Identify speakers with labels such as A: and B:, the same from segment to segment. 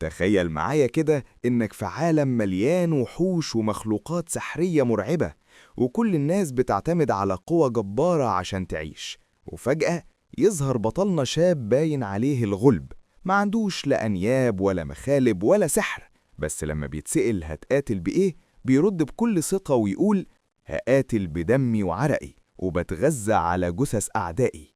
A: تخيل معايا كده إنك في عالم مليان وحوش ومخلوقات سحرية مرعبة، وكل الناس بتعتمد على قوة جبارة عشان تعيش. وفجأة يظهر بطلنا شاب باين عليه الغلب، ما عندوش لا أنياب ولا مخالب ولا سحر، بس لما بيتسأل هتقاتل بإيه بيرد بكل ثقة ويقول: هقاتل بدمي وعرقي وبتغذى على جثث أعدائي.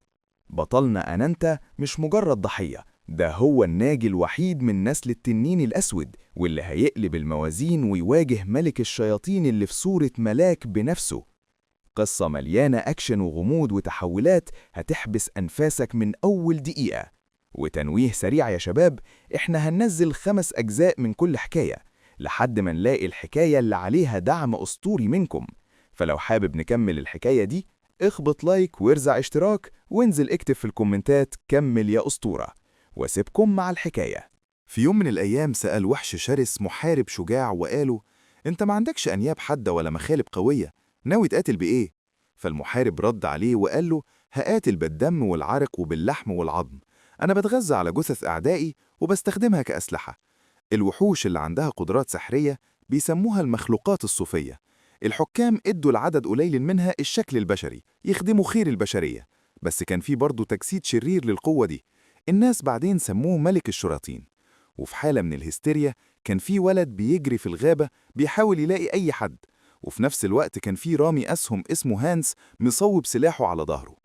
A: بطلنا أنانتا مش مجرد ضحية، ده هو الناجي الوحيد من نسل التنين الأسود، واللي هيقلب الموازين ويواجه ملك الشياطين اللي في صورة ملاك بنفسه. قصة مليانة أكشن وغموض وتحولات هتحبس أنفاسك من أول دقيقة. وتنويه سريع يا شباب، إحنا هننزل 5 أجزاء من كل حكاية لحد ما نلاقي الحكاية اللي عليها دعم أسطوري منكم. فلو حابب نكمل الحكاية دي، اخبط لايك وارزع اشتراك وانزل اكتب في الكومنتات كمل يا أسطورة، واسيبكم مع الحكاية.
B: في يوم من الأيام سأل وحش شرس محارب شجاع وقاله: أنت ما عندكش أنياب حادة ولا مخالب قوية، ناوي تقاتل بإيه؟ فالمحارب رد عليه وقال له: هقاتل بالدم والعرق وباللحم والعظم، أنا بتغذى على جثث أعدائي وبستخدمها كأسلحة. الوحوش اللي عندها قدرات سحرية بيسموها المخلوقات الصوفية. الحكام ادوا العدد قليل منها الشكل البشري يخدموا خير البشرية، بس كان في برضه تجسيد شرير للقوة دي. الناس بعدين سموه ملك الشياطين. وفي حالة من الهستيريا كان في ولد بيجري في الغابة بيحاول يلاقي أي حد، وفي نفس الوقت كان في رامي أسهم اسمه هانس مصوب سلاحه على ظهره.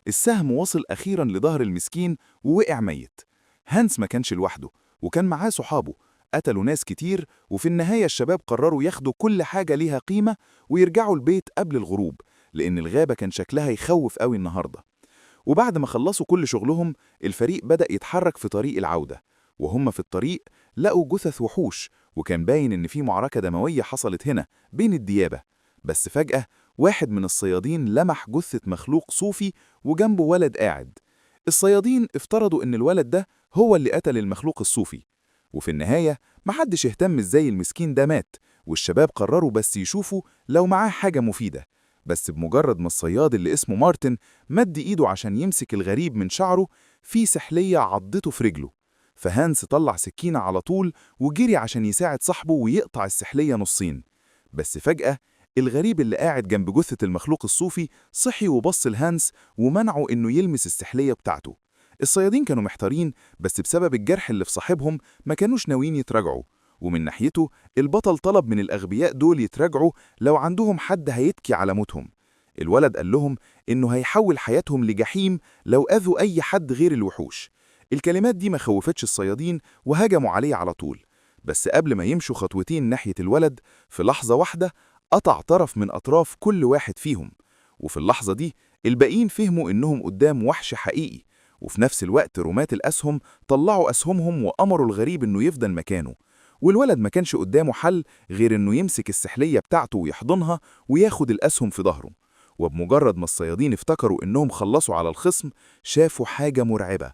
B: السهم وصل أخيرا لظهر المسكين ووقع ميت. هانس ما كانش لوحده، وكان معاه صحابه. قتلوا ناس كتير، وفي النهاية الشباب قرروا ياخدوا كل حاجة ليها قيمة ويرجعوا البيت قبل الغروب، لأن الغابة كان شكلها يخوف قوي النهاردة. وبعد ما خلصوا كل شغلهم، الفريق بدأ يتحرك في طريق العودة. وهم في الطريق لقوا جثث وحوش، وكان باين إن في معركة دموية حصلت هنا بين الديابة. بس فجأة واحد من الصيادين لمح جثة مخلوق صوفي وجنبه ولد قاعد. الصيادين افترضوا إن الولد ده هو اللي قتل المخلوق الصوفي. وفي النهاية محدش اهتم ازاي المسكين ده مات، والشباب قرروا بس يشوفوا لو معاه حاجة مفيدة. بس بمجرد ما الصياد اللي اسمه مارتن مد ايده عشان يمسك الغريب من شعره، في سحلية عضته في رجله. فهانس طلع سكينة على طول وجري عشان يساعد صاحبه ويقطع السحلية نصين. بس فجأة الغريب اللي قاعد جنب جثة المخلوق الصوفي صحي وبص لهانس ومنعه إنه يلمس السحلية بتاعته. الصيادين كانوا محتارين، بس بسبب الجرح اللي في صاحبهم ما كانوش ناويين يتراجعوا. ومن ناحيته البطل طلب من الأغبياء دول يتراجعوا لو عندهم حد هيتكي على موتهم. الولد قال لهم إنه هيحول حياتهم لجحيم لو أذوا أي حد غير الوحوش. الكلمات دي ما خوفتش الصيادين وهجموا عليه على طول. بس قبل ما يمشوا خطوتين ناحية الولد، في لحظة واحدة قطع طرف من أطراف كل واحد فيهم. وفي اللحظة دي الباقيين فهموا إنهم قدام وحش حقيقي. وفي نفس الوقت رماة الأسهم طلعوا أسهمهم وأمروا الغريب إنه يفضل مكانه. والولد ما كانش قدامه حل غير إنه يمسك السحلية بتاعته ويحضنها وياخد الأسهم في ظهره. وبمجرد ما الصيادين افتكروا إنهم خلصوا على الخصم، شافوا حاجة مرعبة.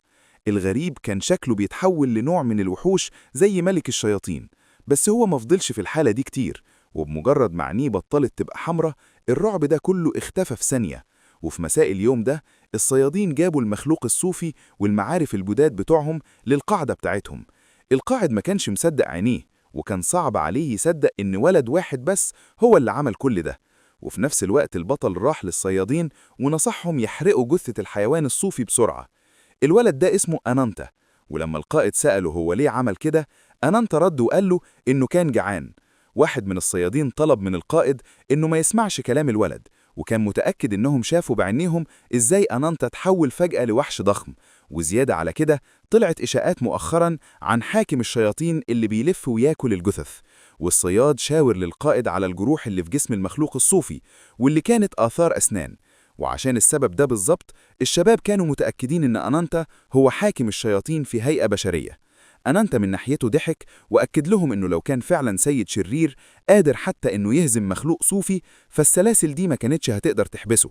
B: الغريب كان شكله بيتحول لنوع من الوحوش زي ملك الشياطين. بس هو ما فضلش في الحالة دي كتير، وبمجرد ما عينيه بطلت تبقى حمرة، الرعب ده كله اختفى في ثانية. وفي مساء اليوم ده الصيادين جابوا المخلوق الصوفي والمعارف الجداد بتوعهم للقاعدة بتاعتهم. القائد ما كانش مصدق عينيه، وكان صعب عليه يصدق إن ولد واحد بس هو اللي عمل كل ده. وفي نفس الوقت البطل راح للصيادين ونصحهم يحرقوا جثة الحيوان الصوفي بسرعة. الولد ده اسمه أنانتا، ولما القائد سأله هو ليه عمل كده، أنانتا رد وقال له إنه كان جعان. واحد من الصيادين طلب من القائد إنه ما يسمعش كلام الولد، وكان متأكد إنهم شافوا بعينيهم إزاي أنانتا تحول فجأة لوحش ضخم. وزيادة على كده طلعت إشاعات مؤخرا عن حاكم الشياطين اللي بيلف وياكل الجثث. والصياد شاور للقائد على الجروح اللي في جسم المخلوق الصوفي واللي كانت آثار أسنان. وعشان السبب ده بالظبط الشباب كانوا متأكدين إن أنانتا هو حاكم الشياطين في هيئة بشرية. أنانتا من ناحيته ضحك وأكد لهم إنه لو كان فعلا سيد شرير قادر حتى إنه يهزم مخلوق صوفي، فالسلاسل دي ما كانتش هتقدر تحبسه.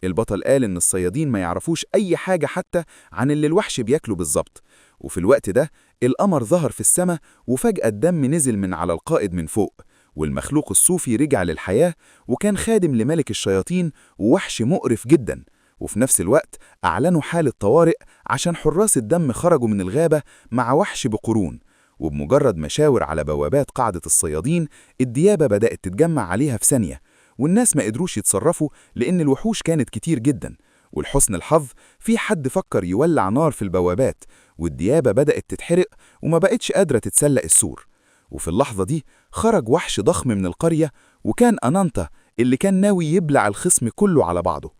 B: البطل قال إن الصيادين ما يعرفوش أي حاجة حتى عن اللي الوحش بياكله بالظبط. وفي الوقت ده القمر ظهر في السماء، وفجأة الدم نزل من على القائد من فوق، والمخلوق الصوفي رجع للحياة وكان خادم لملك الشياطين ووحش مقرف جدا. وفي نفس الوقت أعلنوا حالة طوارئ عشان حراس الدم خرجوا من الغابة مع وحش بقرون. وبمجرد ما شاور على بوابات قاعدة الصيادين الديابة بدأت تتجمع عليها في ثانية، والناس ما قدروش يتصرفوا لأن الوحوش كانت كتير جدا. ولحسن الحظ في حد فكر يولع نار في البوابات، والديابة بدأت تتحرق وما بقتش قادرة تتسلق السور. وفي اللحظة دي خرج وحش ضخم من القرية، وكان أنانتا اللي كان ناوي يبلع الخصم كله على بعضه.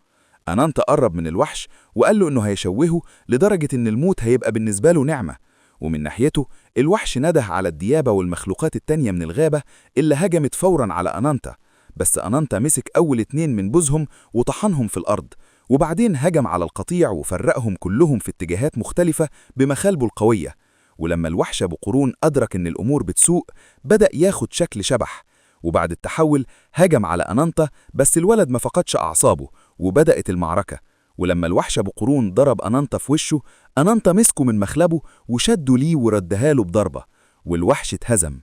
B: أنانتا قرب من الوحش وقال له إنه هيشوهه لدرجة إن الموت هيبقى بالنسبة له نعمة. ومن ناحيته الوحش نده على الديابة والمخلوقات التانية من الغابة اللي هجمت فورا على أنانتا، بس أنانتا مسك أول 2 من بوزهم وطحنهم في الأرض، وبعدين هجم على القطيع وفرقهم كلهم في اتجاهات مختلفة بمخالبه القوية. ولما الوحش أبو قرون أدرك إن الأمور بتسوء بدأ ياخد شكل شبح، وبعد التحول هجم على أنانتا، بس الولد ما فقدش أعصابه وبدأت المعركة. ولما الوحش أبو قرون ضرب أنانتا في وشه، أنانتا مسكه من مخلبه وشده ليه وردها له بضربة، والوحش اتهزم.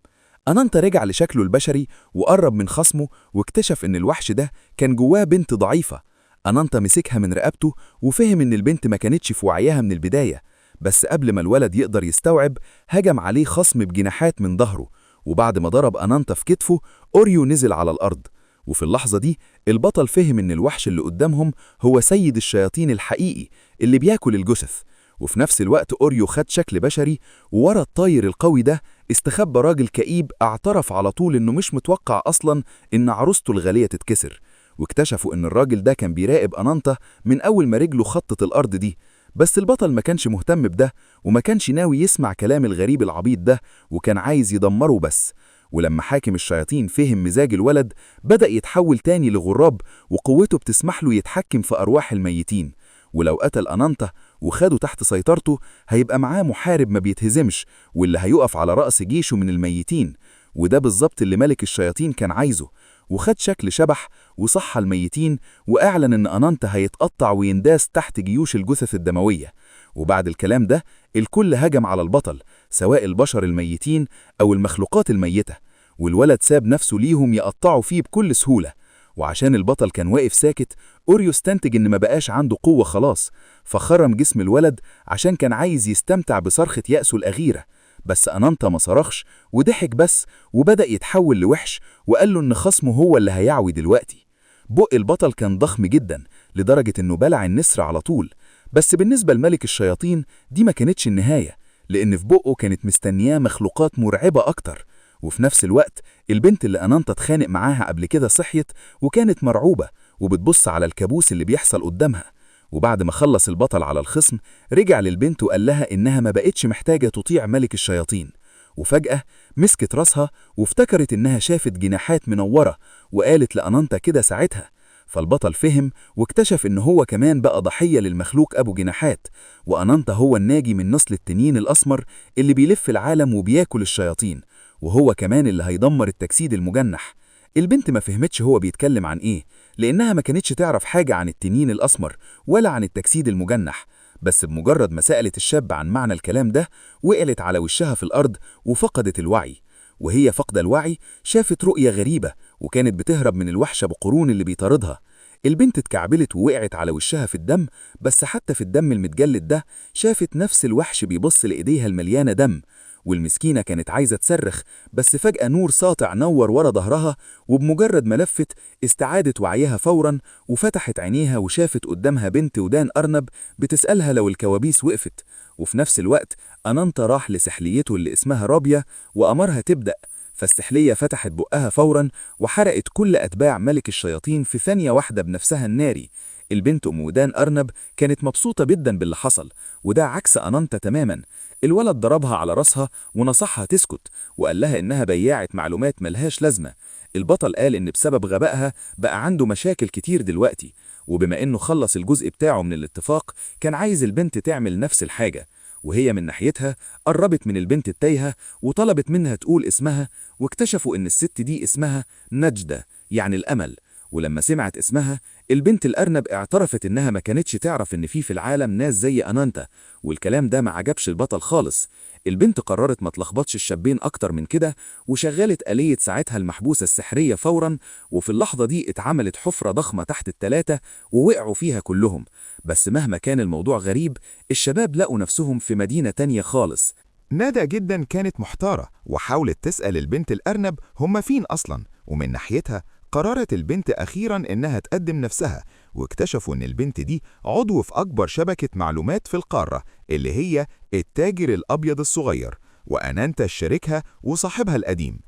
B: أنانتا رجع لشكله البشري وقرب من خصمه واكتشف إن الوحش ده كان جواه بنت ضعيفة. أنانتا مسكها من رقبته وفهم إن البنت ما كانتش في وعيها من البداية، بس قبل ما الولد يقدر يستوعب هجم عليه خصم بجناحات من ظهره، وبعد ما ضرب أنانتا في كتفه أوريو نزل على الأرض. وفي اللحظة دي البطل فهم إن الوحش اللي قدامهم هو سيد الشياطين الحقيقي اللي بياكل الجثث. وفي نفس الوقت أوريو خد شكل بشري، وورا الطاير القوي ده استخبى راجل كئيب اعترف على طول إنه مش متوقع أصلا إن عروسته الغالية تتكسر. واكتشفوا إن الراجل ده كان بيراقب أنانتا من أول ما رجله خطت الأرض دي، بس البطل ما كانش مهتم بده وما كانش ناوي يسمع كلام الغريب العبيط ده، وكان عايز يدمره بس. ولما حاكم الشياطين فهم مزاج الولد بدأ يتحول تاني لغراب، وقوته بتسمح له يتحكم في أرواح الميتين. ولو قتل أنانتا وخده تحت سيطرته هيبقى معاه محارب ما بيتهزمش، واللي هيقف على رأس جيشه من الميتين، وده بالظبط اللي ملك الشياطين كان عايزه. وخد شكل شبح وصحى الميتين وأعلن إن أنانتا هيتقطع وينداس تحت جيوش الجثث الدموية. وبعد الكلام ده الكل هجم على البطل، سواء البشر الميتين أو المخلوقات الميتة، والولد ساب نفسه ليهم يقطعوا فيه بكل سهولة. وعشان البطل كان واقف ساكت، أوريو استنتج إن ما بقاش عنده قوة خلاص، فخرم جسم الولد عشان كان عايز يستمتع بصرخة يأسه الأخيرة. بس أنانتا ما صرخش وضحك بس، وبدأ يتحول لوحش وقال له إن خصمه هو اللي هيعوي دلوقتي. بق البطل كان ضخم جدا لدرجة إنه بلع النسر على طول، بس بالنسبة لملك الشياطين دي ما كانتش النهاية، لأن في بقه كانت مستنياه مخلوقات مرعبة أكتر. وفي نفس الوقت البنت اللي أنانتا اتخانق معاها قبل كده صحيت وكانت مرعوبة وبتبص على الكابوس اللي بيحصل قدامها. وبعد ما خلص البطل على الخصم رجع للبنت وقال لها إنها ما بقتش محتاجة تطيع ملك الشياطين. وفجأة مسكت راسها وافتكرت إنها شافت جناحات منورة، وقالت لأنانتا كده ساعتها. فالبطل فهم واكتشف إن هو كمان بقى ضحية للمخلوق أبو جناحات، وأنانتا هو الناجي من نسل التنين الأسمر اللي بيلف العالم وبياكل الشياطين، وهو كمان اللي هيدمر التجسيد المجنح. البنت ما فهمتش هو بيتكلم عن إيه، لأنها ما كانتش تعرف حاجة عن التنين الأسمر ولا عن التجسيد المجنح، بس بمجرد ما سألت الشاب عن معنى الكلام ده وقلت على وشها في الأرض وفقدت الوعي. وهي فقد الوعي شافت رؤية غريبة وكانت بتهرب من الوحش أبو قرون اللي بيطاردها. البنت اتكعبلت ووقعت على وشها في الدم، بس حتى في الدم المتجلد ده شافت نفس الوحش بيبص لإيديها المليانة دم. والمسكينة كانت عايزة تصرخ، بس فجأة نور ساطع نور ورا ظهرها، وبمجرد ما لفت استعادت وعيها فورا وفتحت عينيها وشافت قدامها بنت ودان أرنب بتسألها لو الكوابيس وقفت. وفي نفس الوقت أنانتا راح لسحليته اللي اسمها رابيا وأمرها تبدأ، فالسحلية فتحت بقها فورا وحرقت كل أتباع ملك الشياطين في ثانية واحدة بنفسها الناري. البنت أم ودان أرنب كانت مبسوطة جدا باللي حصل، وده عكس أنانتا تماما. الولد ضربها على راسها ونصحها تسكت وقال لها إنها بياعة معلومات ملهاش لازمة. البطل قال إن بسبب غبائها بقى عنده مشاكل كتير دلوقتي، وبما إنه خلص الجزء بتاعه من الاتفاق كان عايز البنت تعمل نفس الحاجة. وهي من ناحيتها قربت من البنت التايهة وطلبت منها تقول اسمها، واكتشفوا إن الست دي اسمها نجدة يعني الأمل. ولما سمعت اسمها البنت الأرنب اعترفت إنها ما كانتش تعرف إن في العالم ناس زي أنانتا، والكلام ده ما عجبش البطل خالص. البنت قررت ما تلخبطش الشابين أكتر من كده وشغلت آلية ساعتها المحبوسة السحرية فورا، وفي اللحظة دي اتعملت حفرة ضخمة تحت ال3 ووقعوا فيها كلهم. بس مهما كان الموضوع غريب الشباب لقوا نفسهم في مدينة تانية خالص.
C: ندى جدا كانت محتارة وحاولت تسأل البنت الأرنب هما فين أصلا، ومن ناحيتها قررت البنت أخيرا إنها تقدم نفسها، واكتشفوا إن البنت دي عضو في أكبر شبكة معلومات في القارة اللي هي التاجر الأبيض الصغير، وأنانتا شريكها وصاحبها القديم.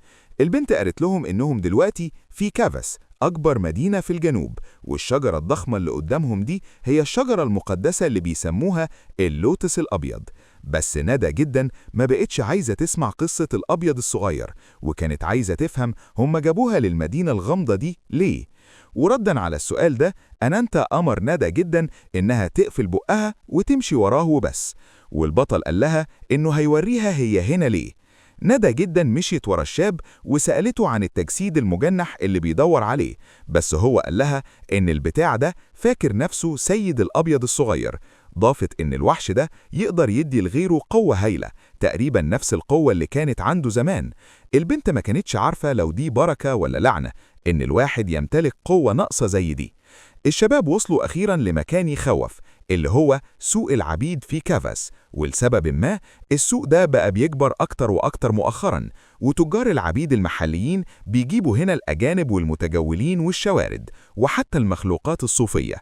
C: البنت قالت لهم إنهم دلوقتي في كافاس، أكبر مدينة في الجنوب، والشجرة الضخمة اللي قدامهم دي هي الشجرة المقدسة اللي بيسموها اللوتس الأبيض. بس ندى جدا ما بقتش عايزة تسمع قصة الأبيض الصغير، وكانت عايزة تفهم هم جابوها للمدينة الغامضة دي ليه. وردا على السؤال ده أنانتا أمر ندى جدا إنها تقفل بقها وتمشي وراه وبس، والبطل قال لها إنه هيوريها هي هنا ليه. ندى جدا مشيت ورا الشاب وسألته عن التجسيد المجنح اللي بيدور عليه، بس هو قال لها إن البتاع ده فاكر نفسه سيد الأبيض الصغير. ضافت إن الوحش ده يقدر يدي لغيره قوة هايلة، تقريبا نفس القوة اللي كانت عنده زمان. البنت ما كانتش عارفة لو دي بركة ولا لعنة إن الواحد يمتلك قوة ناقصة زي دي. الشباب وصلوا أخيرا لمكان يخوف اللي هو سوق العبيد في كافاس، ولسبب ما السوق ده بقى بيكبر أكتر وأكتر مؤخرا، وتجار العبيد المحليين بيجيبوا هنا الأجانب والمتجولين والشوارد وحتى المخلوقات الصوفية.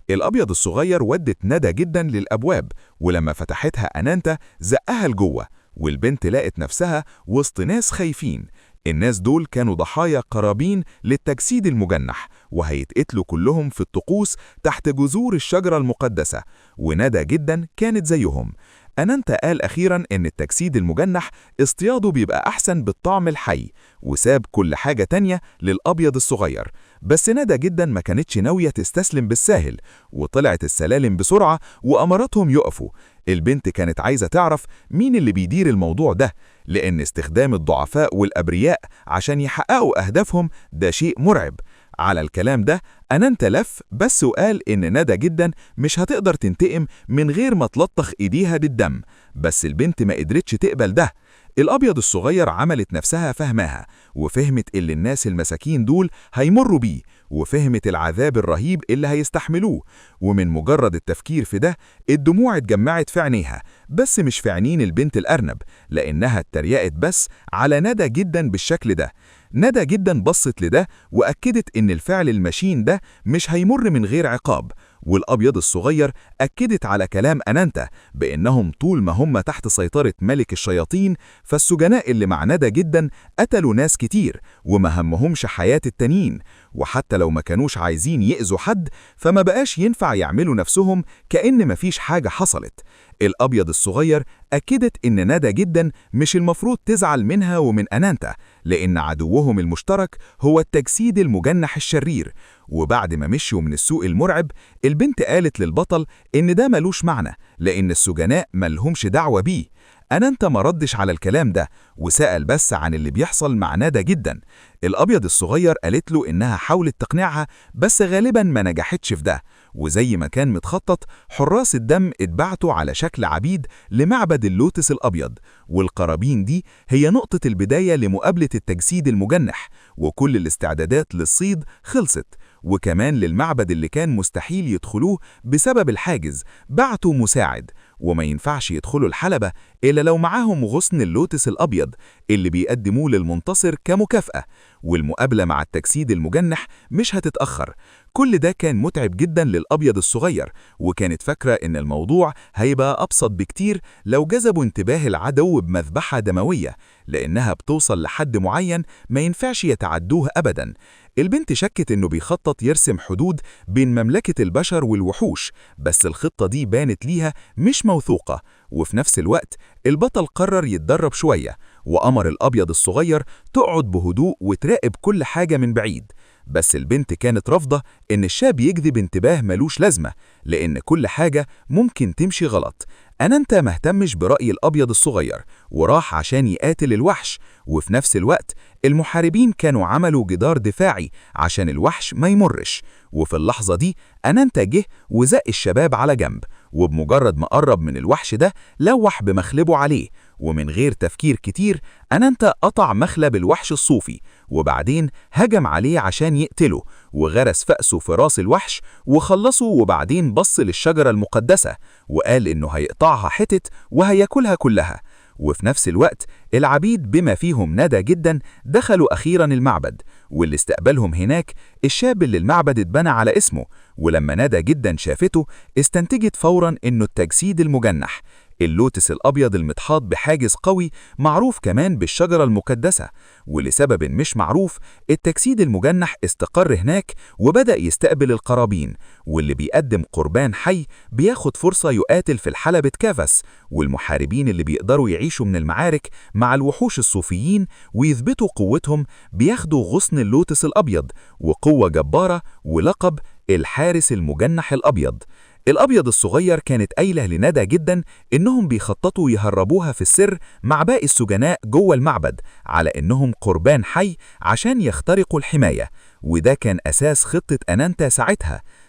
C: الأبيض الصغير ودت ندى جدا للأبواب، ولما فتحتها أنانتا زقها لجوه، والبنت لقت نفسها وسط ناس خايفين. الناس دول كانوا ضحايا قرابين للتجسيد المجنح، وهيتقتلوا كلهم في الطقوس تحت جذور الشجرة المقدسة، وندى جدا كانت زيهم. أنانتا قال أخيرا إن التجسيد المجنح اصطياده بيبقى أحسن بالطعم الحي، وساب كل حاجة تانية للأبيض الصغير. بس ندى جدا ما كانتش ناوية تستسلم بالساهل، وطلعت السلالم بسرعة وأمرتهم يقفوا. البنت كانت عايزة تعرف مين اللي بيدير الموضوع ده، لأن استخدام الضعفاء والأبرياء عشان يحققوا أهدافهم ده شيء مرعب. على الكلام ده أنانتا لف بس وقال إن ندى جدا مش هتقدر تنتقم من غير ما تلطخ إيديها بالدم، بس البنت ما قدرتش تقبل ده. الأبيض الصغير عملت نفسها فهماها، وفهمت اللي الناس المساكين دول هيمروا بيه، وفهمت العذاب الرهيب اللي هيستحملوه. ومن مجرد التفكير في ده الدموع اتجمعت في عينيها، بس مش في عينين البنت الأرنب، لأنها اتريقت بس على ندى جدا بالشكل ده. ندى جدا بصت لده وأكدت إن الفعل المشين ده مش هيمر من غير عقاب، والأبيض الصغير أكدت على كلام أنانتا بأنهم طول ما هم تحت سيطرة ملك الشياطين، فالسجناء اللي مع ندى جدا قتلوا ناس كتير وما همهمش حياة التانيين، وحتى لو ما كانوش عايزين يأذوا حد فما بقاش ينفع يعملوا نفسهم كأن مفيش حاجة حصلت. الأبيض الصغير أكدت إن ندى جدا مش المفروض تزعل منها ومن أنانتا، لأن عدوهم المشترك هو التجسيد المجنح الشرير. وبعد ما مشوا من السوق المرعب البنت قالت للبطل إن ده ملوش معنى، لأن السجناء ملهمش دعوة بيه. أنانتا ما ردش على الكلام ده وسأل بس عن اللي بيحصل مع ندى جدا. الأبيض الصغير قالت له إنها حاولت تقنعها بس غالبا ما نجحتش في ده، وزي ما كان متخطط حراس الدم اتبعتوا على شكل عبيد لمعبد اللوتس الأبيض، والقرابين دي هي نقطة البداية لمقابلة التجسيد المجنح، وكل الاستعدادات للصيد خلصت. وكمان للمعبد اللي كان مستحيل يدخلوه بسبب الحاجز بعتوا مساعد، وما ينفعش يدخلوا الحلبة إلا لو معاهم غصن اللوتس الأبيض اللي بيقدموه للمنتصر كمكافأة، والمقابلة مع التجسيد المجنح مش هتتأخر. كل ده كان متعب جدا للأبيض الصغير، وكانت فاكرة إن الموضوع هيبقى أبسط بكتير لو جذبوا انتباه العدو بمذبحة دموية، لأنها بتوصل لحد معين ما ينفعش يتعدوه أبدا. البنت شكت إنه بيخطط يرسم حدود بين مملكة البشر والوحوش، بس الخطة دي بانت ليها مش موثوقة. وفي نفس الوقت البطل قرر يتدرب شوية، وأمر الأبيض الصغير تقعد بهدوء وتراقب كل حاجة من بعيد. بس البنت كانت رافضة إن الشاب يجذب انتباه ملوش لازمة، لأن كل حاجة ممكن تمشي غلط. أنانتا مهتمش برأي الأبيض الصغير وراح عشان يقاتل الوحش، وفي نفس الوقت المحاربين كانوا عملوا جدار دفاعي عشان الوحش ما يمرش. وفي اللحظة دي أنانتا جه وزق الشباب على جنب، وبمجرد ما قرب من الوحش ده لوح بمخلبه عليه، ومن غير تفكير كتير أنانتا قطع مخلب الوحش الصوفي، وبعدين هجم عليه عشان يقتله، وغرس فأسه في راس الوحش وخلصه، وبعدين بص للشجرة المقدسة وقال إنه هيقطعها حتت وهياكلها كلها. وفي نفس الوقت العبيد بما فيهم ندى جدا دخلوا أخيرا المعبد، واللي استقبلهم هناك الشاب اللي المعبد اتبنى على اسمه. ولما ندى جدا شافته استنتجت فورا إنه التجسيد المجنح، اللوتس الأبيض المتحاط بحاجز قوي معروف كمان بالشجرة المقدسة. ولسبب مش معروف التجسيد المجنح استقر هناك وبدأ يستقبل القرابين، واللي بيقدم قربان حي بياخد فرصة يقاتل في الحلبة كافاس، والمحاربين اللي بيقدروا يعيشوا من المعارك مع الوحوش الصوفيين ويثبتوا قوتهم بياخدوا غصن اللوتس الأبيض وقوة جبارة ولقب الحارس المجنح الأبيض. الأبيض الصغير كانت قايلة لندى جدا إنهم بيخططوا يهربوها في السر مع باقي السجناء جوه المعبد على إنهم قربان حي عشان يخترقوا الحماية، وده كان أساس خطة أنانتا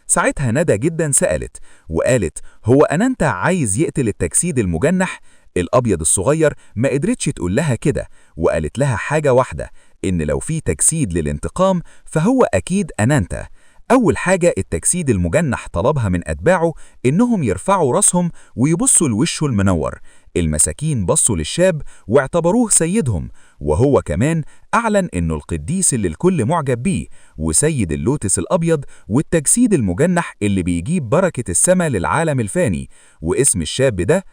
C: ساعتها ندى جدا سألت وقالت هو أنانتا عايز يقتل التجسيد المجنح؟ الأبيض الصغير ما قدرتش تقول لها كده، وقالت لها حاجة واحدة، إن لو في تجسيد للانتقام فهو أكيد أنانتا. أول حاجة التجسيد المجنح طلبها من أتباعه إنهم يرفعوا راسهم ويبصوا لوشه المنور. المساكين بصوا للشاب واعتبروه سيدهم، وهو كمان أعلن إنه القديس اللي الكل معجب بيه وسيد اللوتس الأبيض والتجسيد المجنح اللي بيجيب بركة السماء للعالم الفاني. واسم الشاب ده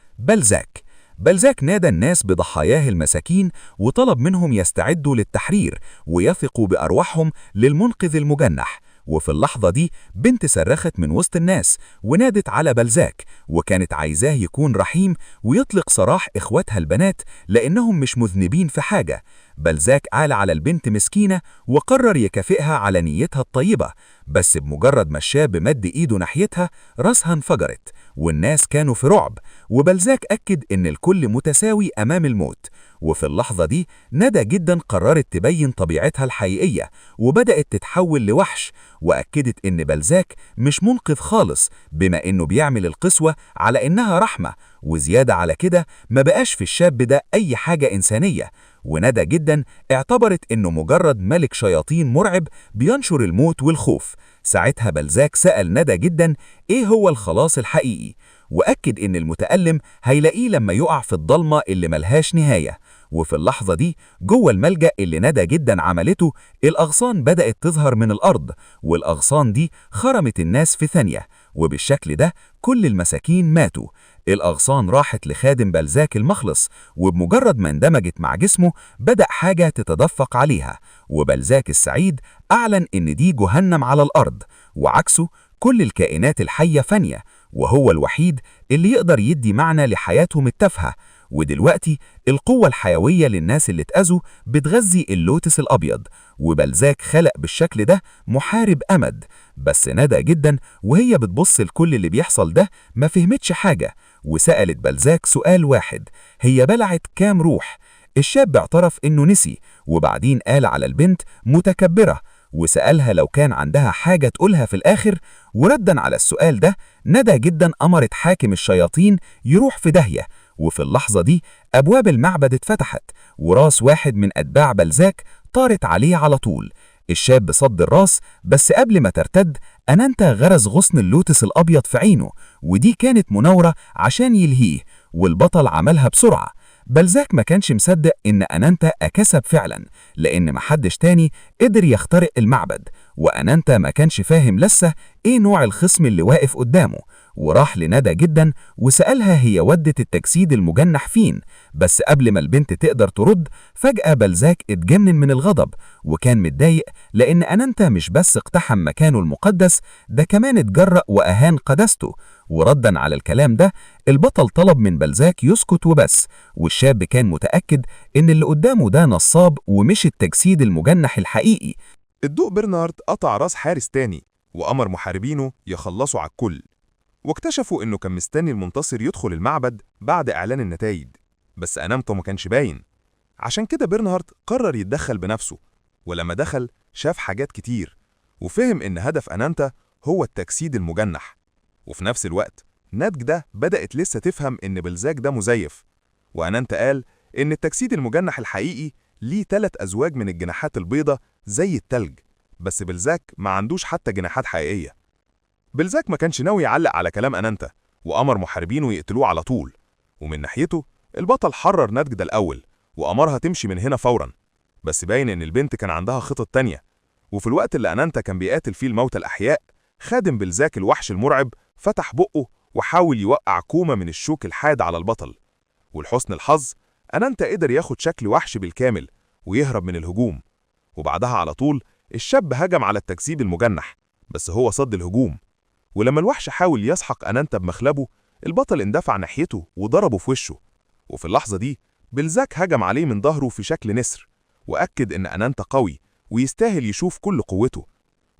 C: بلزاك نادى الناس بضحاياه المساكين وطلب منهم يستعدوا للتحرير ويثقوا بأرواحهم للمنقذ المجنح. وفي اللحظة دي بنت صرخت من وسط الناس ونادت على بلزاك، وكانت عايزاه يكون رحيم ويطلق سراح إخواتها البنات لأنهم مش مذنبين في حاجة. بلزاك قال على البنت مسكينة وقرر يكافئها على نيتها الطيبة، بس بمجرد ما الشاب مد إيده ناحيتها راسها انفجرت والناس كانوا في رعب، وبلزاك أكد إن الكل متساوي أمام الموت. وفي اللحظة دي ندى جدا قررت تبين طبيعتها الحقيقية وبدأت تتحول لوحش، وأكدت إن بلزاك مش منقذ خالص بما إنه بيعمل القسوة على إنها رحمة، وزيادة على كده ما بقاش في الشاب ده أي حاجة إنسانية. وندى جدا اعتبرت إنه مجرد ملك شياطين مرعب بينشر الموت والخوف. ساعتها بلزاك سأل ندى جدا إيه هو الخلاص الحقيقي، وأكد إن المتألم هيلاقيه لما يقع في الضلمة اللي ملهاش نهاية. وفي اللحظة دي جوه الملجأ اللي ندى جدا عملته الأغصان بدأت تظهر من الأرض، والأغصان دي خرمت الناس في ثانية، وبالشكل ده كل المساكين ماتوا. الأغصان راحت لخادم بلزاك المخلص، وبمجرد ما اندمجت مع جسمه بدأ حاجة تتدفق عليها، وبلزاك السعيد أعلن إن دي جهنم على الأرض، وعكسه كل الكائنات الحية فانية، وهو الوحيد اللي يقدر يدي معنى لحياتهم التافهة. ودلوقتي القوة الحيوية للناس اللي اتأذوا بتغذي اللوتس الأبيض، وبلزاك خلق بالشكل ده محارب أمد. بس ندى جدا وهي بتبص لكل اللي بيحصل ده ما فهمتش حاجة، وسألت بلزاك سؤال واحد، هي بلعت كام روح؟ الشاب اعترف إنه نسي، وبعدين قال على البنت متكبرة، وسألها لو كان عندها حاجة تقولها في الآخر. وردا على السؤال ده ندى جدا أمرت حاكم الشياطين يروح في داهية، وفي اللحظة دي أبواب المعبد اتفتحت وراس واحد من أتباع بلزاك طارت عليه على طول. الشاب صد الراس، بس قبل ما ترتد أنانتا غرز غصن اللوتس الأبيض في عينه، ودي كانت مناورة عشان يلهيه، والبطل عملها بسرعة. بلزاك ما كانش مصدق إن أنانتا أكسب فعلا، لأن محدش تاني قدر يخترق المعبد، وأنانتا ما كانش فاهم لسه إيه نوع الخصم اللي واقف قدامه. وراح لندى جدا وسألها هي ودت التجسيد المجنح فين، بس قبل ما البنت تقدر ترد فجأة بلزاك اتجنن من الغضب، وكان متضايق لأن أنانتا مش بس اقتحم مكانه المقدس، ده كمان اتجرأ وأهان قداسته. وردا على الكلام ده البطل طلب من بلزاك يسكت وبس، والشاب كان متأكد إن اللي قدامه ده نصاب ومش التجسيد المجنح الحقيقي.
D: الضوء برنارد قطع راس حارس تاني وأمر محاربينه يخلصوا على الكل، واكتشفوا إنه كان مستني المنتصر يدخل المعبد بعد إعلان النتائج، بس أنانتا ما كانش باين. عشان كده برنارد قرر يتدخل بنفسه، ولما دخل شاف حاجات كتير وفهم إن هدف أنانتا هو التجسيد المجنح. وفي نفس الوقت نادج ده بدأت لسه تفهم إن بلزاك ده مزيف، وأنانتا قال إن التجسيد المجنح الحقيقي ليه 3 أزواج من الجناحات البيضة زي التلج، بس بلزاك ما عندوش حتى جناحات حقيقية. بلزاك ما كانش ناوي يعلق على كلام أنانتا، وأمر محاربينه يقتلوه على طول، ومن ناحيته البطل حرر نادجدة الأول وأمرها تمشي من هنا فورا، بس باين إن البنت كان عندها خطط تانية. وفي الوقت اللي أنانتا كان بيقاتل فيه الموتى الأحياء، خادم بلزاك الوحش المرعب فتح بقه وحاول يوقع كومة من الشوك الحاد على البطل. ولحسن الحظ أنانتا قدر ياخد شكل وحش بالكامل ويهرب من الهجوم. وبعدها على طول الشاب هجم على التجسيد المجنح، بس هو صد الهجوم. ولما الوحش حاول يسحق أنانتا بمخلبه، البطل اندفع ناحيته وضربه في وشه. وفي اللحظة دي بلزاك هجم عليه من ظهره في شكل نسر، وأكد إن أنانتا قوي ويستاهل يشوف كل قوته.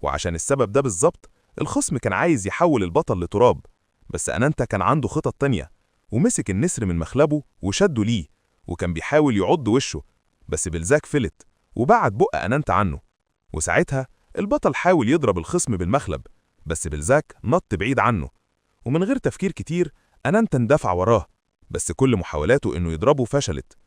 D: وعشان السبب ده بالظبط الخصم كان عايز يحول البطل لتراب، بس أنانتا كان عنده خطط تانية، ومسك النسر من مخلبه وشده ليه، وكان بيحاول يعض وشه، بس بلزاك فلت وبعد بق أنانتا عنه. وساعتها البطل حاول يضرب الخصم بالمخلب، بس بلزاك نط بعيد عنه، ومن غير تفكير كتير أنانتا اندفع وراه، بس كل محاولاته إنه يضربه فشلت.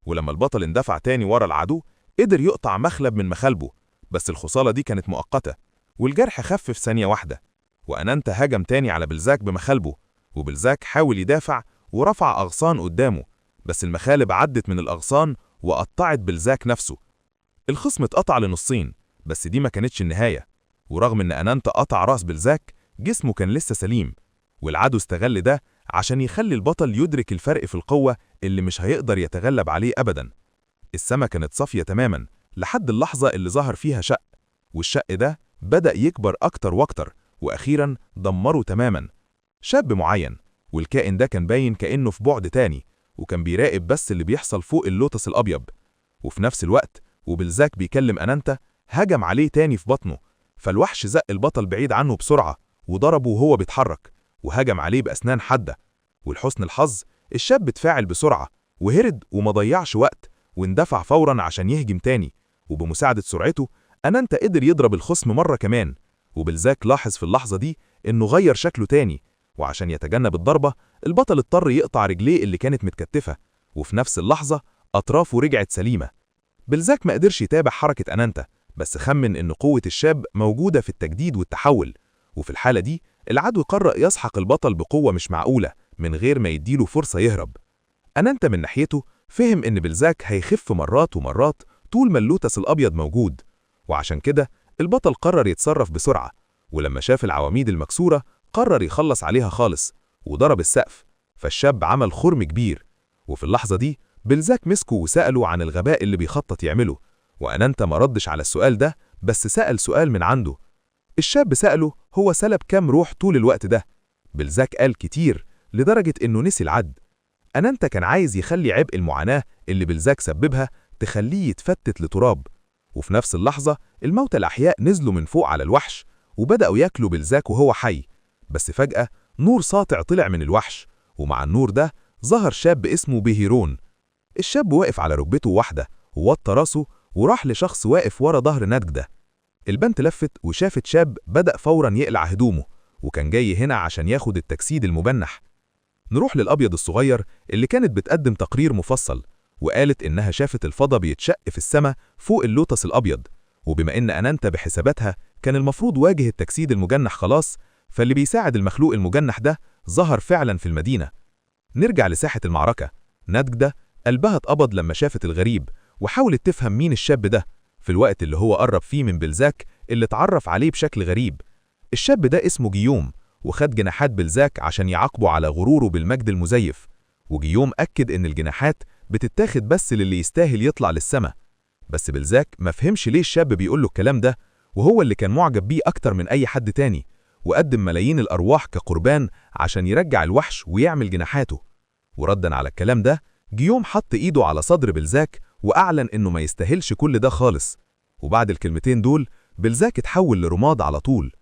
D: ولما البطل اندفع تاني ورا العدو قدر يقطع مخلب من مخالبه، بس الخصالة دي كانت مؤقتة والجرح خف في ثانية واحدة. وأنانتا هجم تاني على بلزاك بمخالبه، وبلزاك حاول يدافع ورفع أغصان قدامه، بس المخالب عدت من الأغصان وقطعت بلزاك نفسه. الخصم اتقطع لنصين، بس دي ما كانتش النهاية. ورغم إن أنانتا قطع راس بلزاك، جسمه كان لسه سليم، والعدو استغل ده عشان يخلي البطل يدرك الفرق في القوة اللي مش هيقدر يتغلب عليه أبدا. السما كانت صافية تماما لحد اللحظة اللي ظهر فيها شق، والشق ده بدأ يكبر أكتر وأكتر، وأخيرا دمره تماما. شاب معين، والكائن ده كان باين كأنه في بعد تاني، وكان بيراقب بس اللي بيحصل فوق اللوتس الأبيض. وفي نفس الوقت وبلزاك بيكلم أنانتا، هجم عليه تاني في بطنه، فالوحش زق البطل بعيد عنه بسرعة وضربه وهو بيتحرك، وهجم عليه بأسنان حادة. ولحسن الحظ الشاب اتفاعل بسرعة وهرد وما ضيعش وقت، واندفع فورا عشان يهجم تاني. وبمساعدة سرعته أنانتا قدر يضرب الخصم مرة كمان، وبلزاك لاحظ في اللحظة دي إنه غير شكله تاني، وعشان يتجنب الضربة البطل اضطر يقطع رجليه اللي كانت متكتفة، وفي نفس اللحظة أطرافه رجعت سليمة. بلزاك ما قدرش يتابع حركة أنانتا، بس خمن إن قوة الشاب موجودة في التجديد والتحول. وفي الحالة دي العدو قرر يسحق البطل بقوة مش معقولة من غير ما يديله فرصة يهرب. أنانتا من ناحيته فهم إن بلزاك هيخف مرات ومرات طول ما اللوتس الأبيض موجود، وعشان كده البطل قرر يتصرف بسرعة. ولما شاف العواميد المكسورة قرر يخلص عليها خالص وضرب السقف، فالشاب عمل خرم كبير. وفي اللحظة دي بلزاك مسكه وسأله عن الغباء اللي بيخطط يعمله، وأنانتا ما ردش على السؤال ده، بس سأل سؤال من عنده. الشاب سأله هو سلب كام روح طول الوقت ده. بلزاك قال كتير لدرجة إنه نسي العد. أنانتا كان عايز يخلي عبء المعاناة اللي بلزاك سببها تخليه يتفتت لتراب. وفي نفس اللحظة الموتى الأحياء نزلوا من فوق على الوحش وبدأوا ياكلوا بلزاك وهو حي. بس فجأة نور ساطع طلع من الوحش، ومع النور ده ظهر شاب اسمه بهيرون. الشاب واقف على ركبته واحدة ووطى راسه وراح لشخص واقف ورا ظهر نادجدة. البنت لفت وشافت شاب بدأ فورا يقلع هدومه، وكان جاي هنا عشان ياخد التجسيد المجنح. نروح للأبيض الصغير اللي كانت بتقدم تقرير مفصل، وقالت إنها شافت الفضا بيتشق في السماء فوق اللوتس الأبيض. وبما إن أنانتا بحساباتها كان المفروض واجه التجسيد المجنح خلاص، فاللي بيساعد المخلوق المجنح ده ظهر فعلا في المدينة. نرجع لساحة المعركة. نادجدة قلبها اتقبض لما شافت الغريب، وحاولت تفهم مين الشاب ده في الوقت اللي هو قرب فيه من بلزاك اللي اتعرف عليه بشكل غريب. الشاب ده اسمه جيوم، وخد جناحات بلزاك عشان يعاقبه على غروره بالمجد المزيف. وجيوم أكد إن الجناحات بتتاخد بس للي يستاهل يطلع للسما. بس بلزاك ما فهمش ليه الشاب بيقوله الكلام ده، وهو اللي كان معجب بيه أكتر من أي حد تاني، وقدم ملايين الأرواح كقربان عشان يرجع الوحش ويعمل جناحاته. وردا على الكلام ده جيوم حط إيده على صدر بلزاك وأعلن إنه ما يستاهلش كل ده خالص. وبعد الكلمتين دول بلزاك اتحول لرماد على طول.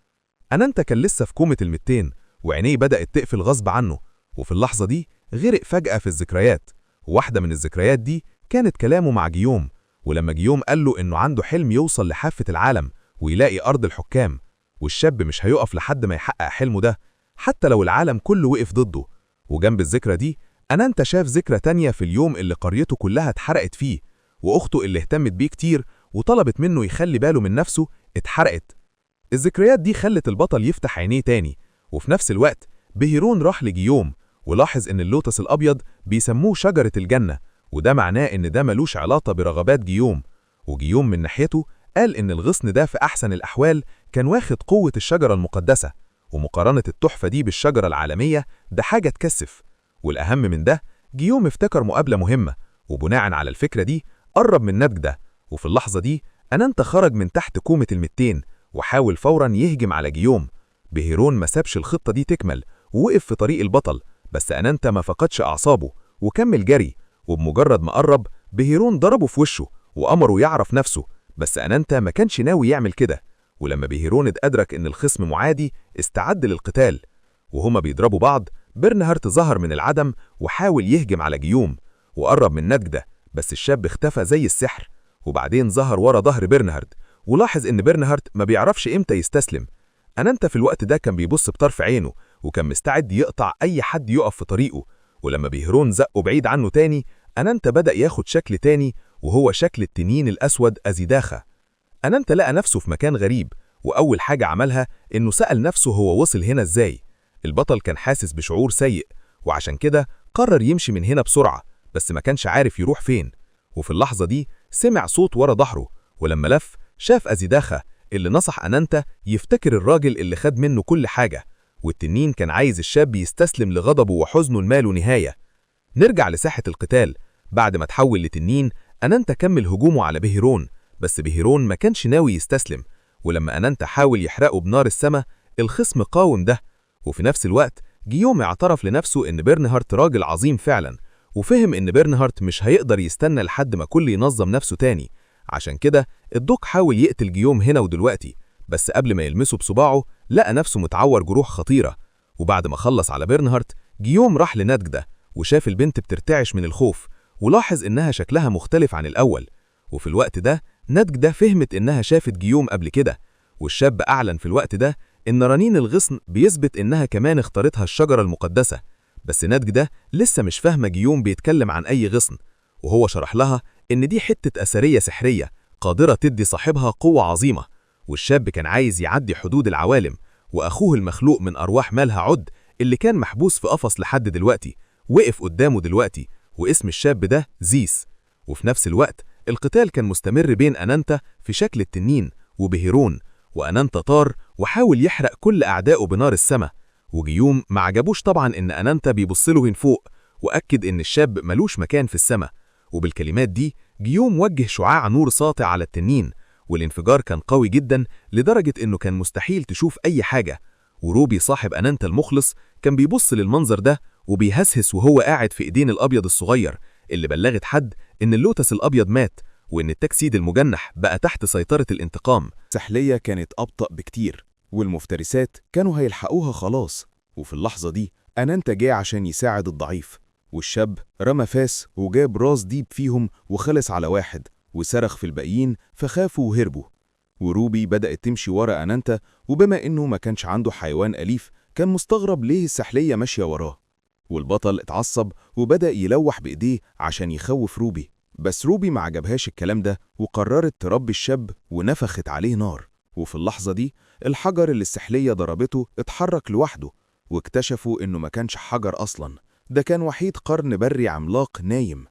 D: أنانتا كان لسه في كومة المتين، وعينيه بدأت تقفل غصب عنه، وفي اللحظة دي غرق فجأة في الذكريات. وواحدة من الذكريات دي كانت كلامه مع جيوم، ولما جيوم قال له إنه عنده حلم يوصل لحافة العالم ويلاقي أرض الحكام، والشاب مش هيقف لحد ما يحقق حلمه ده حتى لو العالم كله وقف ضده. وجنب الذكرى دي أنانتا شاف ذكرى تانية في اليوم اللي قريته كلها اتحرقت فيه، وأخته اللي اهتمت بيه كتير وطلبت منه يخلي باله من نفسه اتحرقت. الذكريات دي خلت البطل يفتح عينيه تاني، وفي نفس الوقت بهيرون راح لجيوم ولاحظ إن اللوتس الأبيض بيسموه شجرة الجنة، وده معناه إن ده ملوش علاقة برغبات جيوم. وجيوم من ناحيته قال إن الغصن ده في أحسن الأحوال كان واخد قوة الشجرة المقدسة، ومقارنة التحفة دي بالشجرة العالمية ده حاجة تكسف. والأهم من ده، جيوم افتكر مقابلة مهمة، وبناء على الفكرة دي قرب من نادج ده. وفي اللحظة دي أنانتا خرج من تحت كومة المتين وحاول فورا يهجم على جيوم. بهيرون ما سابش الخطة دي تكمل ووقف في طريق البطل، بس أنانتا ما فقدش أعصابه وكمل جري. وبمجرد ما قرب، بهيرون ضربه في وشه وأمره يعرف نفسه، بس أنانتا ما كانش ناوي يعمل كده. ولما بهيرون أدرك إن الخصم معادي استعد للقتال. وهما بيضربوا بعض، برنهارت ظهر من العدم وحاول يهجم على جيوم وقرب من نادج ده، بس الشاب اختفى زي السحر. وبعدين ظهر ورا ظهر برنهارت ولاحظ إن برنهارت ما بيعرفش إمتى يستسلم. أنانتا في الوقت ده كان بيبص بطرف عينه وكان مستعد يقطع أي حد يقف في طريقه. ولما بهيرون زقه بعيد عنه تاني، أنانتا بدأ ياخد شكل تاني، وهو شكل التنين الأسود أزيداخا. أنانتا لقى نفسه في مكان غريب، وأول حاجة عملها إنه سأل نفسه هو وصل هنا إزاي. البطل كان حاسس بشعور سيء، وعشان كده قرر يمشي من هنا بسرعة، بس ما كانش عارف يروح فين. وفي اللحظة دي سمع صوت ورا ظهره، ولما لف شاف أزيداخا اللي نصح أنانتا يفتكر الراجل اللي خد منه كل حاجة. والتنين كان عايز الشاب يستسلم لغضبه وحزنه الماله نهاية. نرجع لساحة القتال. بعد ما تحول لتنين، أنانتا كمل هجومه على بهيرون، بس بهيرون ما كانش ناوي يستسلم. ولما أنانتا حاول يحرقه بنار السما، الخصم قاوم ده. وفي نفس الوقت جيوم اعترف لنفسه إن برنهارت راجل عظيم فعلا، وفهم إن برنهارت مش هيقدر يستنى لحد ما كل ينظم نفسه تاني. عشان كده الدوق حاول يقتل جيوم هنا ودلوقتي، بس قبل ما يلمسه بصباعه لقى نفسه متعور جروح خطيرة. وبعد ما خلص على برنهارت، جيوم راح لنادج ده وشاف البنت بترتعش من الخوف، ولاحظ إنها شكلها مختلف عن الأول. وفي الوقت ده نادج ده فهمت إنها شافت جيوم قبل كده، والشاب أعلن في الوقت ده إن رنين الغصن بيثبت إنها كمان اختارتها الشجرة المقدسة. بس نادج ده لسه مش فاهمة جيوم بيتكلم عن أي غصن، وهو شرح لها إن دي حتة أثرية سحرية قادرة تدي صاحبها قوة عظيمة. والشاب كان عايز يعدي حدود العوالم، وأخوه المخلوق من أرواح مالها عد اللي كان محبوس في قفص لحد دلوقتي وقف قدامه دلوقتي، واسم الشاب ده زيس. وفي نفس الوقت القتال كان مستمر بين أنانتا في شكل التنين وبهيرون، وأنانتا طار وحاول يحرق كل أعدائه بنار السما. وجيوم ما عجبوش طبعا إن أنانتا بيبصله من فوق، وأكد إن الشاب ملوش مكان في السما. وبالكلمات دي جيوم وجه شعاع نور ساطع على التنين، والانفجار كان قوي جدا لدرجة إنه كان مستحيل تشوف أي حاجة. وروبي صاحب أنانتا المخلص كان بيبص للمنظر ده وبيهسهس وهو قاعد في إيدين الأبيض الصغير اللي بلغت حد إن اللوتس الأبيض مات، وإن التجسيد المجنح بقى تحت سيطرة الانتقام.
B: السحلية كانت أبطأ بكتير، والمفترسات كانوا هيلحقوها خلاص. وفي اللحظة دي أنانتا جه عشان يساعد الضعيف، والشاب رمى فاس وجاب راس ديب فيهم وخلص على واحد، وصرخ في الباقيين فخافوا وهربوا. وروبي بدأت تمشي ورا أنانتا، وبما إنه ما كانش عنده حيوان أليف كان مستغرب ليه السحلية ماشية وراه. والبطل اتعصب وبدأ يلوح بإيديه عشان يخوف روبي، بس روبي ما عجبهاش الكلام ده وقررت تربي الشاب ونفخت عليه نار. وفي اللحظة دي الحجر اللي السحلية ضربته اتحرك لوحده، واكتشفوا إنه ما كانش حجر أصلاً، ده كان وحيد قرن بري عملاق نايم.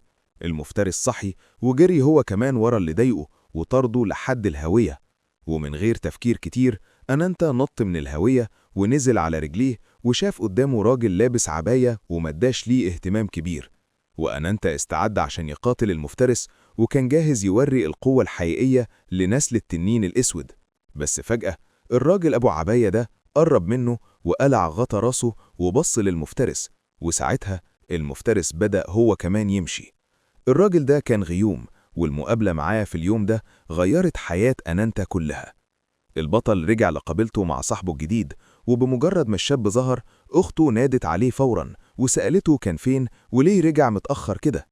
B: المفترس صحي وجري هو كمان ورا اللي ضايقه وطرده لحد الهوية. ومن غير تفكير كتير أنانتا نط من الهوية ونزل على رجليه، وشاف قدامه راجل لابس عباية ومداش ليه اهتمام كبير. وأنانتا استعد عشان يقاتل المفترس، وكان جاهز يوري القوة الحقيقية لنسل التنين الأسود. بس فجأة الراجل أبو عباية ده قرب منه وقلع غطا راسه وبص للمفترس، وساعتها المفترس بدأ هو كمان يمشي. الراجل ده كان غيوم، والمقابلة معاه في اليوم ده غيرت حياة أنانتا كلها. البطل رجع لقبيلته مع صاحبه الجديد، وبمجرد ما الشاب ظهر أخته نادت عليه فوراً وسألته كان فين وليه رجع متأخر كده.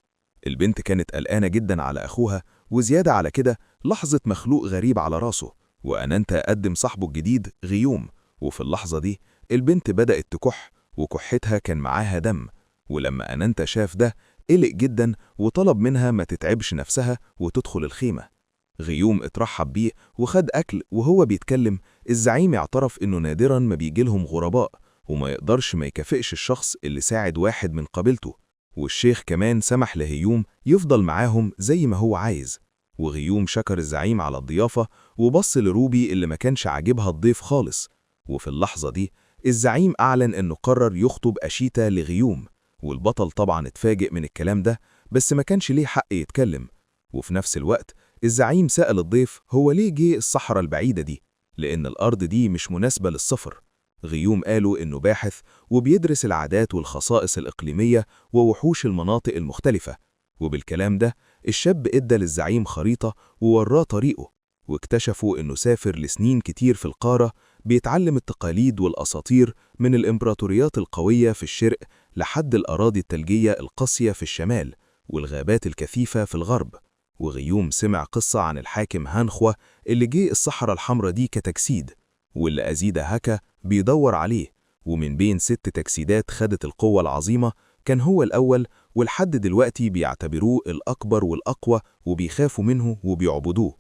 B: البنت كانت قلقانة جدا على أخوها، وزيادة على كده لاحظت مخلوق غريب على راسه، وأنانتا قدم صاحبه الجديد غيوم. وفي اللحظة دي البنت بدأت تكح، وكحتها كان معاها دم. ولما أنانتا شاف ده قلق جدا وطلب منها ما تتعبش نفسها وتدخل الخيمة. غيوم اترحب بيه وخد أكل، وهو بيتكلم الزعيم اعترف إنه نادرا ما بيجيلهم غرباء،
D: وما يقدرش ما يكافئش الشخص اللي ساعد واحد من قبيلته. والشيخ كمان سمح لغيوم يفضل معاهم زي ما هو عايز. وغيوم شكر الزعيم على الضيافة وبص لروبي اللي ما كانش عاجبها الضيف خالص. وفي اللحظة دي الزعيم أعلن إنه قرر يخطب أشيتا لغيوم، والبطل طبعا اتفاجئ من الكلام ده، بس ما كانش ليه حق يتكلم. وفي نفس الوقت الزعيم سأل الضيف هو ليه جه الصحراء البعيدة دي، لأن الأرض دي مش مناسبة للسفر. غيوم قالوا إنه باحث وبيدرس العادات والخصائص الإقليمية ووحوش المناطق المختلفة. وبالكلام ده الشاب ادى للزعيم خريطة ووراه طريقه، واكتشفوا إنه سافر لسنين كتير في القارة بيتعلم التقاليد والأساطير من الإمبراطوريات القوية في الشرق لحد الأراضي الثلجية القاسية في الشمال والغابات الكثيفة في الغرب. وغيوم سمع قصة عن الحاكم هانخوة اللي جه الصحراء الحمراء دي كتجسيد، واللي أزيد هكا بيدور عليه، ومن بين 6 تجسيدات خدت القوة العظيمة كان هو الأول، ولحد دلوقتي بيعتبروه الأكبر والأقوى وبيخافوا منه وبيعبدوه.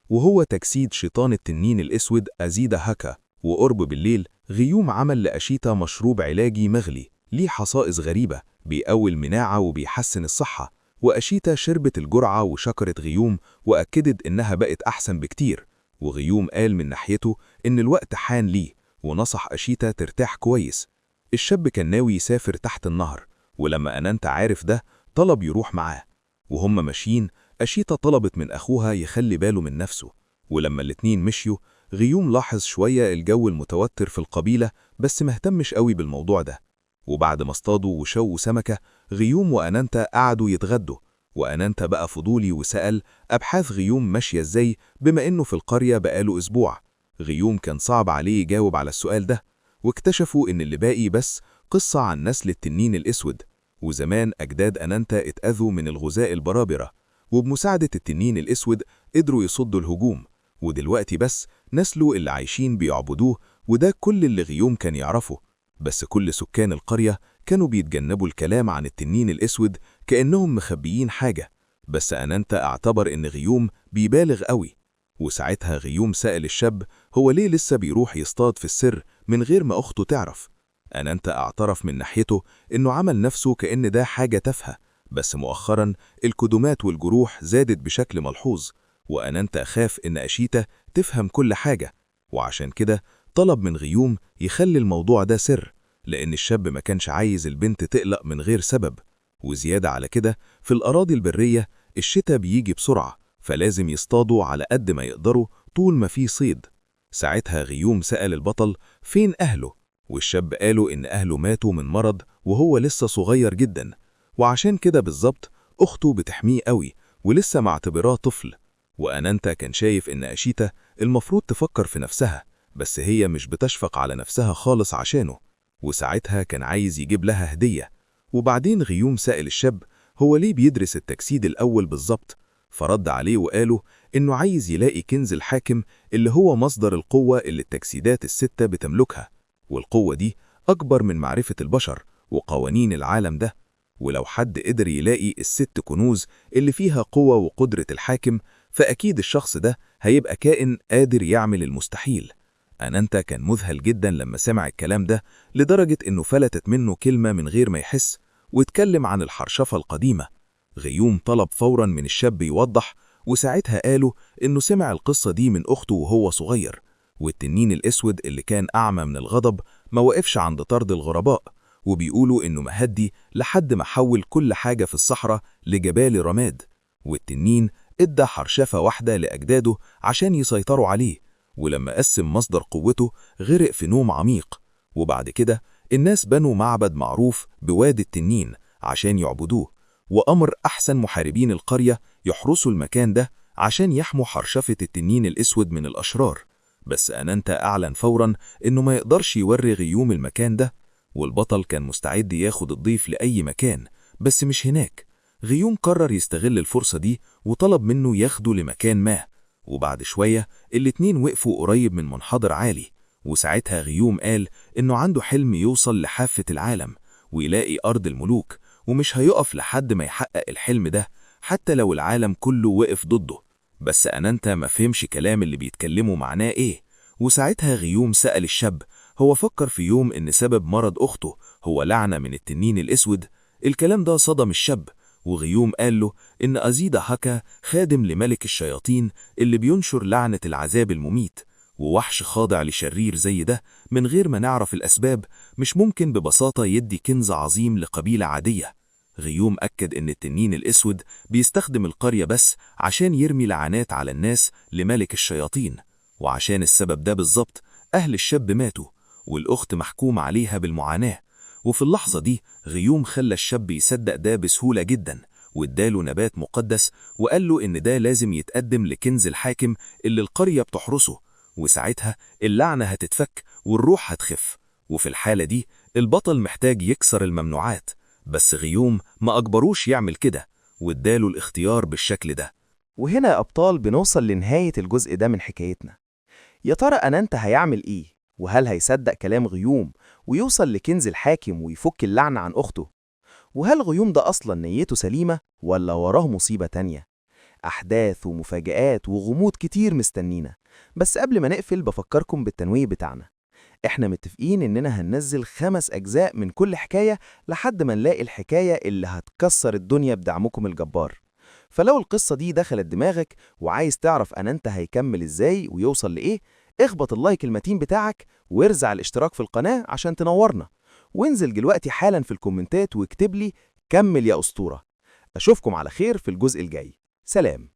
D: وهو تجسيد شيطان التنين الأسود أزيد هكا. وقرب بالليل غيوم عمل لأشيتا مشروب علاجي مغلي ليه خصائص غريبة بيقوي المناعة وبيحسن الصحة. وأشيتا شربت الجرعة وشكرت غيوم وأكدت إنها بقت أحسن بكتير. وغيوم قال من ناحيته إن الوقت حان ليه ونصح أشيتا ترتاح كويس. الشاب كان ناوي يسافر تحت النهر، ولما أنانتا عارف ده طلب يروح معاه. وهم ماشيين أشيتا طلبت من أخوها يخلي باله من نفسه. ولما الاتنين مشيوا غيوم لاحظ شوية الجو المتوتر في القبيلة، بس مهتمش قوي بالموضوع ده. وبعد ما اصطادوا وشووا سمكة غيوم وأنانتا قعدوا يتغدوا، وأنانتا بقى فضولي وسأل أبحاث غيوم ماشية ازاي بما إنه في القرية بقاله أسبوع. غيوم كان صعب عليه يجاوب على السؤال ده، واكتشفوا إن اللي باقي بس قصة عن نسل التنين الأسود. وزمان أجداد أنانتا اتأذوا من الغزاة البرابرة، وبمساعدة التنين الأسود قدروا يصدوا الهجوم، ودلوقتي بس نسله اللي عايشين بيعبدوه. وده كل اللي غيوم كان يعرفه. بس كل سكان القرية كانوا بيتجنبوا الكلام عن التنين الأسود كأنهم مخبيين حاجة، بس أنانتا اعتبر إن غيوم بيبالغ قوي. وساعتها غيوم سأل الشاب هو ليه لسه بيروح يصطاد في السر من غير ما أخته تعرف. أنانتا اعترف من ناحيته إنه عمل نفسه كأن ده حاجة تافهة، بس مؤخرا الكدمات والجروح زادت بشكل ملحوظ، وأنانتا خاف إن أشيتا تفهم كل حاجة، وعشان كده طلب من غيوم يخلي الموضوع ده سر، لأن الشاب ما كانش عايز البنت تقلق من غير سبب. وزيادة على كده في الأراضي البرية الشتاء بيجي بسرعة، فلازم يصطادوا على قد ما يقدروا طول ما في صيد. ساعتها غيوم سأل البطل فين أهله، والشاب قالوا إن أهله ماتوا من مرض وهو لسه صغير جدا، وعشان كده بالظبط أخته بتحميه قوي ولسه معتبراه طفل. وأنانتا كان شايف إن أشيتا المفروض تفكر في نفسها، بس هي مش بتشفق على نفسها خالص عشانه، وساعتها كان عايز يجيب لها هدية. وبعدين غيوم سأل الشاب هو ليه بيدرس التجسيد الأول بالظبط، فرد عليه وقاله إنه عايز يلاقي كنز الحاكم اللي هو مصدر القوة اللي التجسيدات ال6 بتملكها، والقوة دي أكبر من معرفة البشر وقوانين العالم ده. ولو حد قدر يلاقي ال6 كنوز اللي فيها قوة وقدرة الحاكم، فأكيد الشخص ده هيبقى كائن قادر يعمل المستحيل. أنانتا كان مذهل جدا لما سمع الكلام ده، لدرجة إنه فلتت منه كلمة من غير ما يحس، واتكلم عن الحرشفة القديمة. غيوم طلب فورا من الشاب يوضح، وساعتها قالوا إنه سمع القصة دي من أخته وهو صغير. والتنين الأسود اللي كان أعمى من الغضب ما وقفش عند طرد الغرباء، وبيقولوا إنه مهدي لحد ما حول كل حاجة في الصحراء لجبال رماد. والتنين ادى حرشفة واحدة لأجداده عشان يسيطروا عليه، ولما قسم مصدر قوته غرق في نوم عميق. وبعد كده الناس بنوا معبد معروف بوادي التنين عشان يعبدوه، وأمر أحسن محاربين القرية يحرسوا المكان ده عشان يحموا حرشفة التنين الأسود من الأشرار. بس أنانتا أعلن فورا إنه ما يقدرش يوري غيوم المكان ده، والبطل كان مستعد ياخد الضيف لأي مكان بس مش هناك. غيوم قرر يستغل الفرصة دي وطلب منه ياخده لمكان ما، وبعد شوية الاتنين وقفوا قريب من منحدر عالي. وساعتها غيوم قال إنه عنده حلم يوصل لحافة العالم ويلاقي أرض الملوك، ومش هيقف لحد ما يحقق الحلم ده حتى لو العالم كله وقف ضده. بس أنانتا ما فهمش كلام اللي بيتكلموا معناه إيه، وساعتها غيوم سأل الشاب
E: هو فكر في يوم إن سبب مرض أخته هو لعنة من التنين الأسود. الكلام ده صدم الشاب، وغيوم قال له إن أزيدا هكا خادم لملك الشياطين اللي بينشر لعنة العذاب المميت، ووحش خاضع لشرير زي ده من غير ما نعرف الأسباب مش ممكن ببساطة يدي كنز عظيم لقبيلة عادية. غيوم أكد إن التنين الأسود بيستخدم القرية بس عشان يرمي لعنات على الناس لملك الشياطين، وعشان السبب ده بالظبط أهل الشاب ماتوا، والأخت محكوم عليها بالمعاناة. وفي اللحظة دي غيوم خلى الشاب يصدق ده بسهولة جدا، واداله نبات مقدس وقال له إن ده لازم يتقدم لكنز الحاكم اللي القرية بتحرسه، وساعتها اللعنة هتتفك والروح هتخف. وفي الحالة دي البطل محتاج يكسر الممنوعات، بس غيوم ما أجبروش يعمل كده، واداله الاختيار بالشكل ده.
A: وهنا يا أبطال بنوصل لنهاية الجزء ده من حكايتنا. يا ترى أنانتا هيعمل إيه؟ وهل هيصدق كلام غيوم ويوصل لكنز الحاكم ويفك اللعنة عن أخته؟ وهل غيوم ده أصلا نيته سليمة ولا وراه مصيبة تانية؟ أحداث ومفاجآت وغموض كتير مستنينا، بس قبل ما نقفل بفكركم بالتنويه بتاعنا. احنا متفقين إننا هننزل 5 أجزاء من كل حكاية لحد ما نلاقي الحكاية اللي هتكسر الدنيا بدعمكم الجبار. فلو القصة دي دخلت دماغك وعايز تعرف أنانتا هيكمل إزاي ويوصل لإيه، اخبط اللايك المتين بتاعك وارزع الاشتراك في القناة عشان تنورنا، وانزل دلوقتي حالا في الكومنتات واكتب لي كمل يا أسطورة. أشوفكم على خير في الجزء الجاي. سلام.